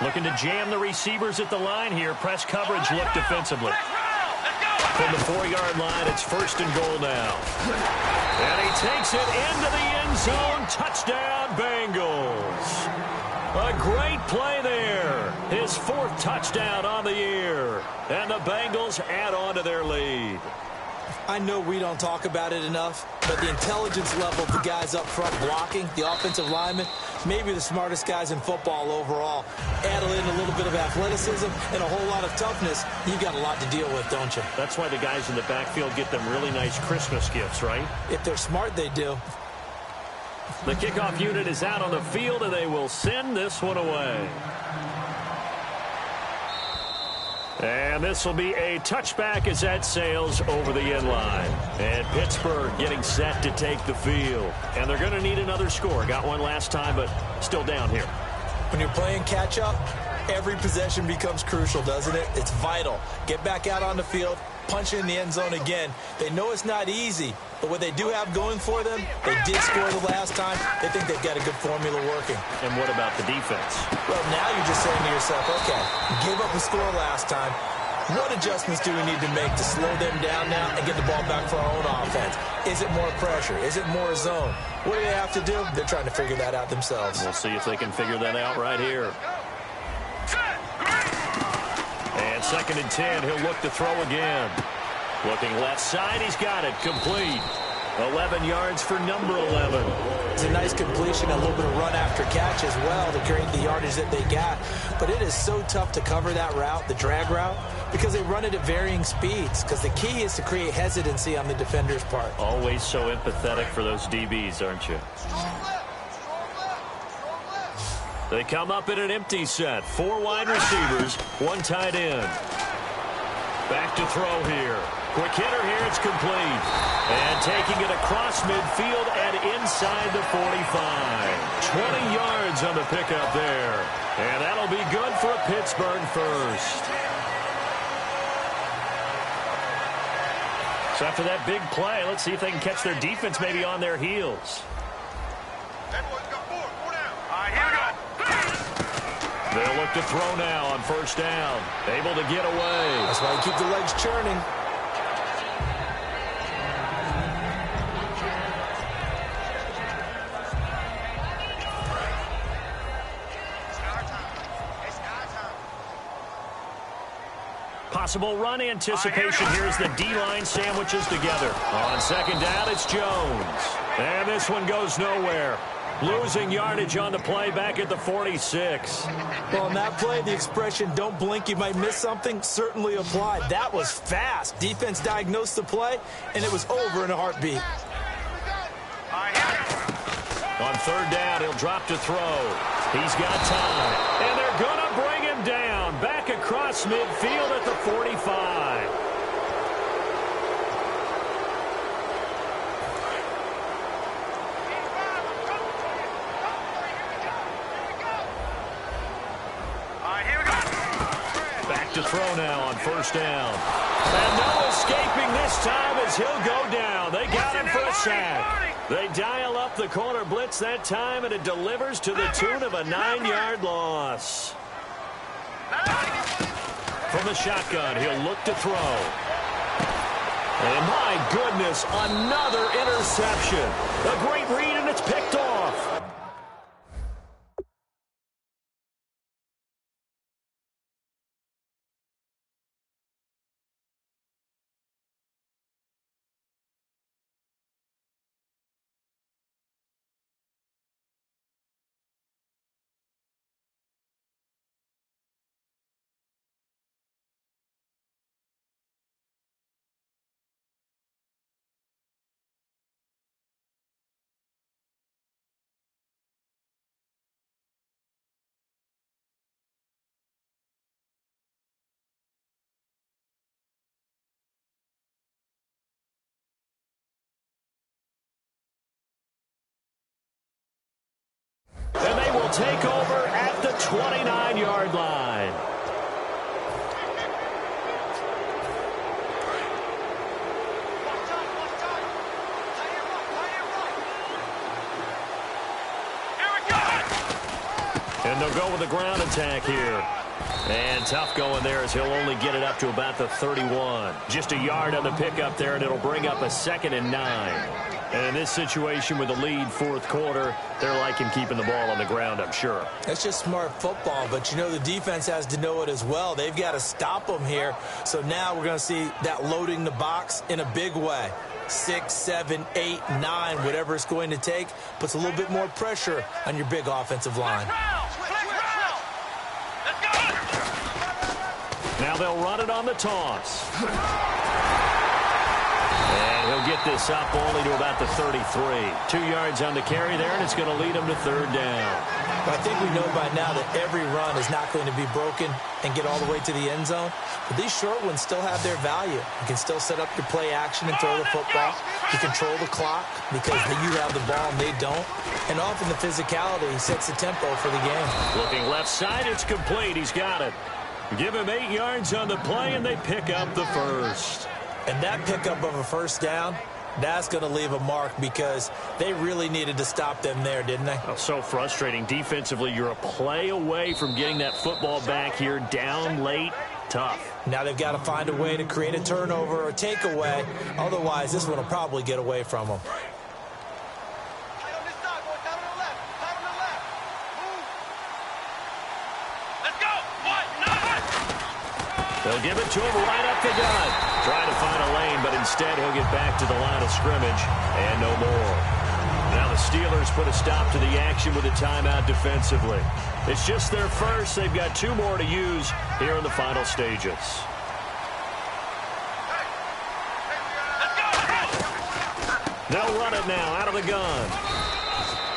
Speaker 2: Looking to jam the receivers at the line here. Press coverage look defensively. From the 4-yard line, it's 1st and goal now. And he takes it into the end zone. Touchdown, Bengals. A great play there. His 4th touchdown on the year. And the Bengals add on to their lead.
Speaker 3: I know we don't talk about it enough, but the intelligence level of the guys up front blocking, the offensive linemen, maybe the smartest guys in football overall. Add in a little bit of athleticism and a whole lot of toughness, you've got a lot to deal with, don't you?
Speaker 2: That's why the guys in the backfield get them really nice Christmas gifts, right?
Speaker 3: If they're smart, they do.
Speaker 2: The kickoff unit is out on the field, and they will send this one away. And this will be a touchback as that sails over the end line. And Pittsburgh getting set to take the field. And they're going to need another score. Got one last time, but still down here.
Speaker 3: When you're playing catch-up, every possession becomes crucial, doesn't it? It's vital. Get back out on the field, punch in the end zone again. They know it's not easy, but what they do have going for them, they did score the last time. They think they've got a good formula working.
Speaker 2: And what about the defense?
Speaker 3: Well, now you're just saying to yourself, okay, give up a score last time. What adjustments do we need to make to slow them down now and get the ball back for our own offense? Is it more pressure? Is it more zone? What do they have to do? They're trying to figure that out themselves.
Speaker 2: We'll see if they can figure that out right here. And 2nd and 10, he'll look to throw again. Looking left side, he's got it, complete. 11 yards for number 11.
Speaker 3: It's a nice completion, a little bit of run after catch as well to create the yardage that they got. But it is so tough to cover that route, the drag route, because they run it at varying speeds. Because the key is to create hesitancy on the defender's part.
Speaker 2: Always so empathetic for those DBs, aren't you? They come up in an empty set. 4 wide receivers, 1 tight end. Back to throw here. Quick hitter here, it's complete. And taking it across midfield and inside the 45. 20 yards on the pickup there. And that'll be good for a Pittsburgh first. So after that big play, let's see if they can catch their defense maybe on their heels. They'll look to throw now on first down. Able to get away.
Speaker 3: That's why you keep the legs churning.
Speaker 2: Possible run anticipation. Here's the D-line sandwiches together. On 2nd down, it's Jones. And this one goes nowhere. Losing yardage on the play back at the 46.
Speaker 3: Well, on that play, the expression, don't blink, you might miss something, certainly applied. That was fast. Defense diagnosed the play, and it was over in a heartbeat.
Speaker 2: On 3rd down, he'll drop to throw. He's got time. And they're going to bring him down. Back across midfield at the 45. look to throw now on first down. And no escaping this time as he'll go down. They got him for a sack. They dial up the corner blitz that time, and it delivers to the tune of a 9-yard loss. From the shotgun, he'll look to throw. And my goodness, another interception. A great read, and it's picked off. And they will take over at the 29-yard line. And they'll go with the ground attack here. And tough going there as he'll only get it up to about the 31. Just a yard on the pickup there, and it'll bring up a 2nd and 9. And in this situation with the lead fourth quarter, they're liking keeping the ball on the ground, I'm sure.
Speaker 3: That's just smart football, but you know the defense has to know it as well. They've got to stop them here. So now we're going to see that loading the box in a big way. 6, 7, 8, 9, whatever it's going to take, puts a little bit more pressure on your big offensive line.
Speaker 2: Now they'll run it on the toss. And he'll get this up only to about the 33. 2 yards on the carry there, and it's going to lead him to third down.
Speaker 3: But I think we know by now that every run is not going to be broken and get all the way to the end zone. But these short ones still have their value. You can still set up your play action and throw the football. You control the clock because you have the ball and they don't. And often the physicality sets the tempo for the game.
Speaker 2: Looking left side, it's complete. He's got it. Give him 8 yards on the play, and they pick up the first.
Speaker 3: And that pickup of a first down, that's going to leave a mark because they really needed to stop them there, didn't they?
Speaker 2: Oh, so frustrating. Defensively, you're a play away from getting that football back here down late. Tough.
Speaker 3: Now they've got to find a way to create a turnover or takeaway. Otherwise, this one will probably get away from them.
Speaker 2: They'll give it to him right up the gut. Trying to find a lane, but instead he'll get back to the line of scrimmage and no more. Now the Steelers put a stop to the action with a timeout defensively. It's just their first. They've got 2 more to use here in the final stages. They'll run it now out of the gun.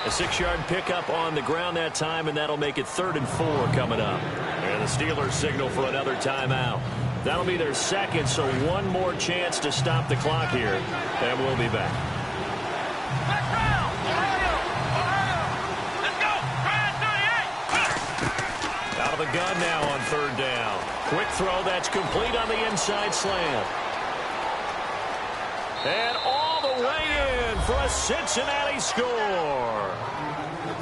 Speaker 2: A 6-yard pickup on the ground that time, and that'll make it 3rd and 4 coming up. And the Steelers signal for another timeout. That'll be their second, so one more chance to stop the clock here, and we'll be back. Out of the gun now on 3rd down. Quick throw, that's complete on the inside slant. And all the way in for a Cincinnati score.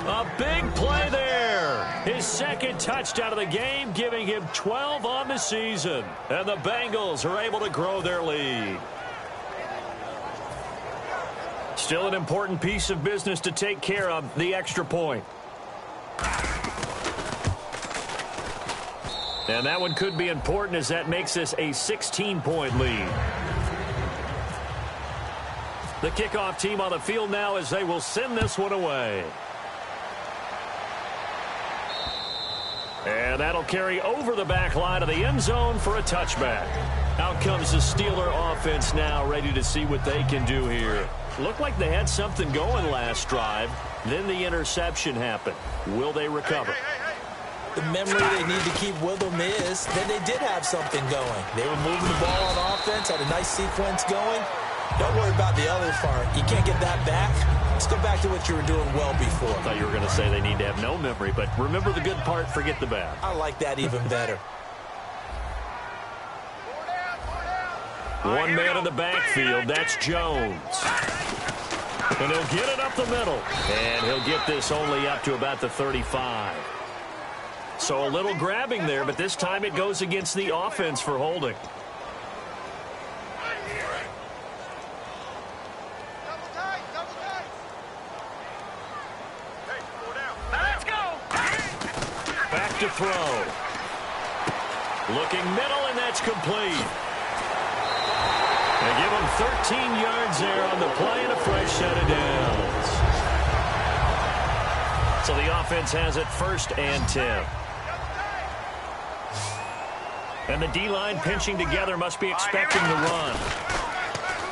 Speaker 2: A big play there. His second touchdown of the game, giving him 12 on the season. And the Bengals are able to grow their lead. Still an important piece of business to take care of, the extra point. And that one could be important as that makes this a 16-point lead. The kickoff team on the field now as they will send this one away. And that'll carry over the back line of the end zone for a touchback. Out comes the Steeler offense now, ready to see what they can do here. Looked like they had something going last drive. Then the interception happened. Will they recover?
Speaker 3: The memory they need to keep with them is that they did have something going. They were moving the ball on offense, had a nice sequence going. Don't worry about the other part. You can't get that back. Let's go back to what you were doing well before.
Speaker 2: I thought you were going to say they need to have no memory, but remember the good part, forget the bad.
Speaker 3: I like that even better.
Speaker 2: One man in the backfield, that's Jones. And he'll get it up the middle. And he'll get this only up to about the 35. So a little grabbing there, but this time it goes against the offense for holding.
Speaker 4: Let's go.
Speaker 2: Back to throw. Looking middle, and that's complete. They give him 13 yards there on the play and a fresh set of downs. So the offense has it 1st and 10. And the D-line pinching together must be expecting the run.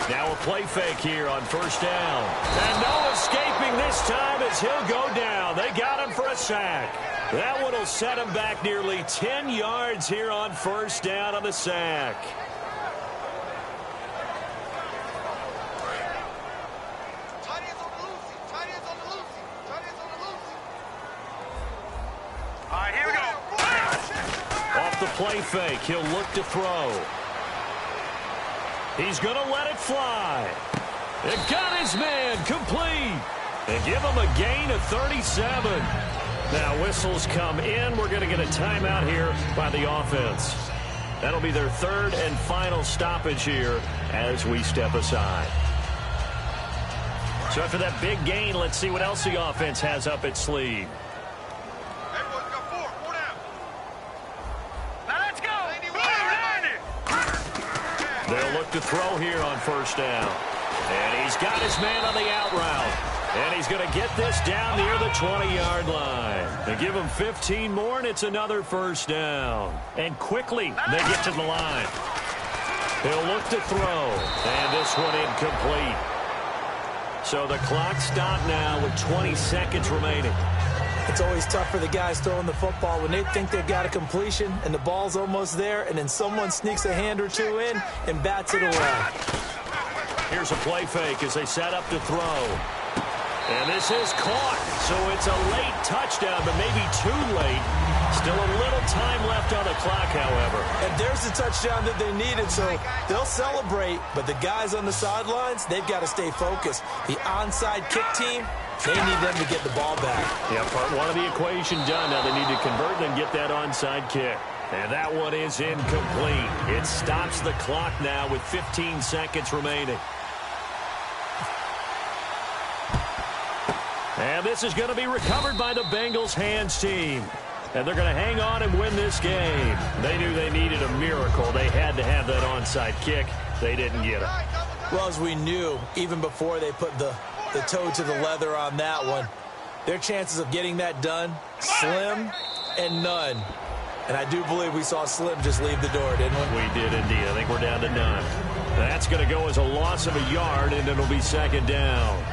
Speaker 2: Now a play fake here on 1st down. And no escaping this time as he'll go down. They got him for a sack. That one will set him back nearly 10 yards here on 1st down on the sack.
Speaker 4: All right, here we go.
Speaker 2: Off the play fake, he'll look to throw. He's going to let it fly. It got his man complete. And give him a gain of 37. Now whistles come in. We're going to get a timeout here by the offense. That'll be their 3rd and final stoppage here as we step aside. So after that big gain, let's see what else the offense has up its sleeve. They'll look to throw here on 1st down. And he's got his man on the out route. And he's going to get this down near the 20-yard line. They give him 15 more, and it's another 1st down. And quickly, they get to the line. He'll look to throw. And this one incomplete. So the clock stopped now with 20 seconds remaining.
Speaker 3: It's always tough for the guys throwing the football when they think they've got a completion and the ball's almost there, and then someone sneaks a hand or two in and bats it away.
Speaker 2: Here's a play fake as they set up to throw. And this is caught. So it's a late touchdown, but maybe too late. Still a little time left on the clock, however.
Speaker 3: And there's the touchdown that they needed, so they'll celebrate. But the guys on the sidelines, they've got to stay focused. The onside kick team, they need them to get the ball back.
Speaker 2: Yeah, part one of the equation done. Now they need to convert and get that onside kick. And that one is incomplete. It stops the clock now with 15 seconds remaining. And this is going to be recovered by the Bengals hands team. And they're going to hang on and win this game. They knew they needed a miracle. They had to have that onside kick. They didn't get it.
Speaker 3: Well, as we knew, even before they put the toe to the leather on that one, their chances of getting that done, slim and none. And I do believe we saw Slim just leave the door, didn't we?
Speaker 2: We did indeed. I think we're down to none. That's going to go as a loss of a yard, and it'll be 2nd down.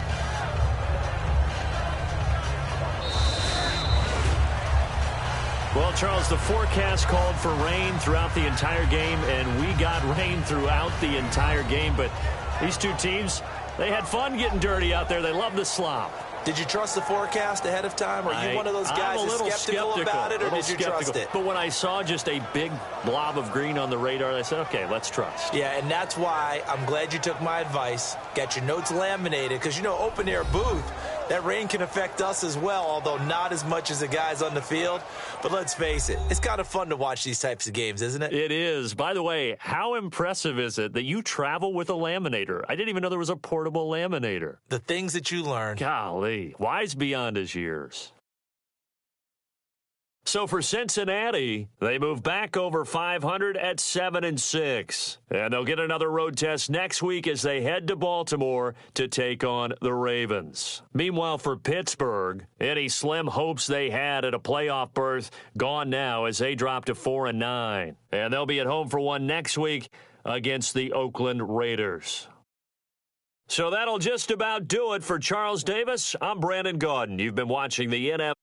Speaker 2: Well, Charles, the forecast called for rain throughout the entire game, and we got rain throughout the entire game. But these two teams, they had fun getting dirty out there. They love the slop.
Speaker 3: Did you trust the forecast ahead of time? Are you one of those guys that's skeptical about it, or did you trust it?
Speaker 2: But when I saw just a big blob of green on the radar, I said, okay, let's trust.
Speaker 3: Yeah, and that's why I'm glad you took my advice. Got your notes laminated, because, you know, open-air booth, that rain can affect us as well, although not as much as the guys on the field. But let's face it, it's kind of fun to watch these types of games, isn't it?
Speaker 2: It is. By the way, how impressive is it that you travel with a laminator? I didn't even know there was a portable laminator.
Speaker 3: The things that you learn.
Speaker 2: Golly, wise beyond his years. So for Cincinnati, they move back over 500 at 7-6. And they'll get another road test next week as they head to Baltimore to take on the Ravens. Meanwhile, for Pittsburgh, any slim hopes they had at a playoff berth gone now as they drop to 4-9. And they'll be at home for one next week against the Oakland Raiders. So that'll just about do it for Charles Davis. I'm Brandon Gaudin. You've been watching the NFL.